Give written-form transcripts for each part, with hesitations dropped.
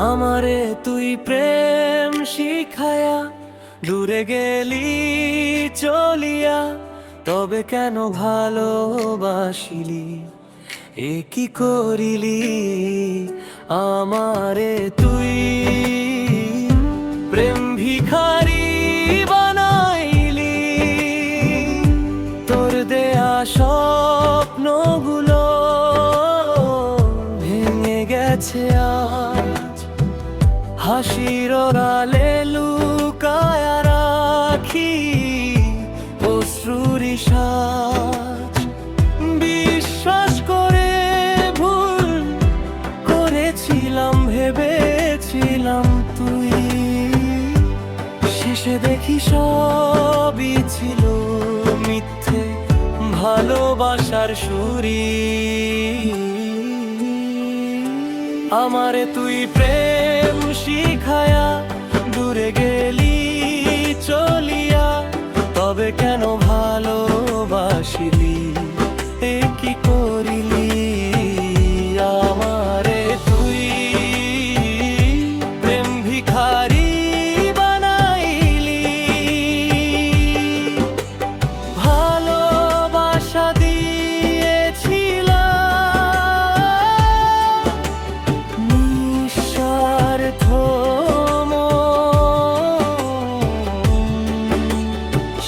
আমারে তুই প্রেম শিখায়া দূরে গেলি চলিয়া, তবে কেন ভালোবাসিলি, এ কি করিলি? আমারে তুই প্রেম ভিখারি বানাইলি, তোর দেয়া স্বপ্নগুলো ভেঙে গেছে আজ। হাসির আড়ালে লুকায়া রাখি অশ্রুর সাজ। বিশ্বাস করে ভুল করেছিলাম, ভেবেছিলাম তুই, শেষে দেখি সবই ছিল মিথ্যে ভালোবাসার সুরি। আমারে তুই প্রেম শিখায়া দূরে গেলি চলিয়া, তবে কেন ভালোবাসিলি, এ কি করিলি? আমারে তুই প্রেম ভিখারি বানাইলি, ভালোবাসা দিয়েছিলাম নিঃস্বার্থ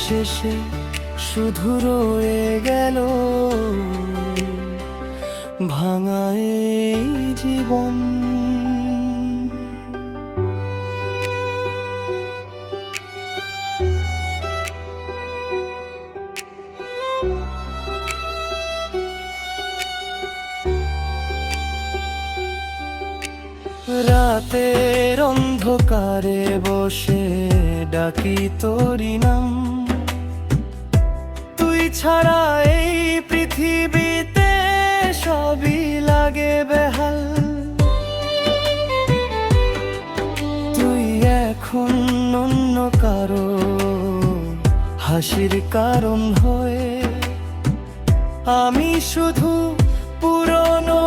শেষে শুধু রয়ে গেল ভাঙা এই জীবন। রাতের অন্ধকারে বসে ডাকি তোরি নাম, তুই ছাড়া এই পৃথিবীতে সবই লাগে বেহাল। তুই এখন অন্য কারো হাসির কারণ হয়ে, আমি শুধু পুরনো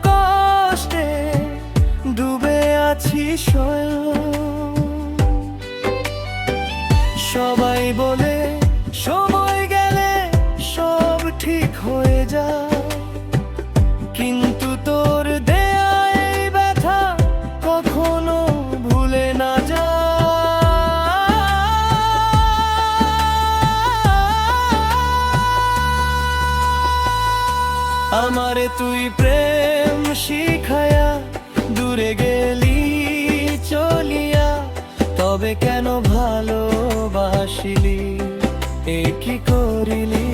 কষ্টে ডুবে আছি স্বয়ং। সবাই বলে সময় গেলে সব ঠিক হয়ে যায়, কিন্তু তোর দেয়া এই ব্যথা কখনো ভুলে না যায়। আমারে তুই প্রেম শিখায়া দূরে গেলি চলিয়া, তবে কেন ভালোবাসিলি, এ কি করিলি?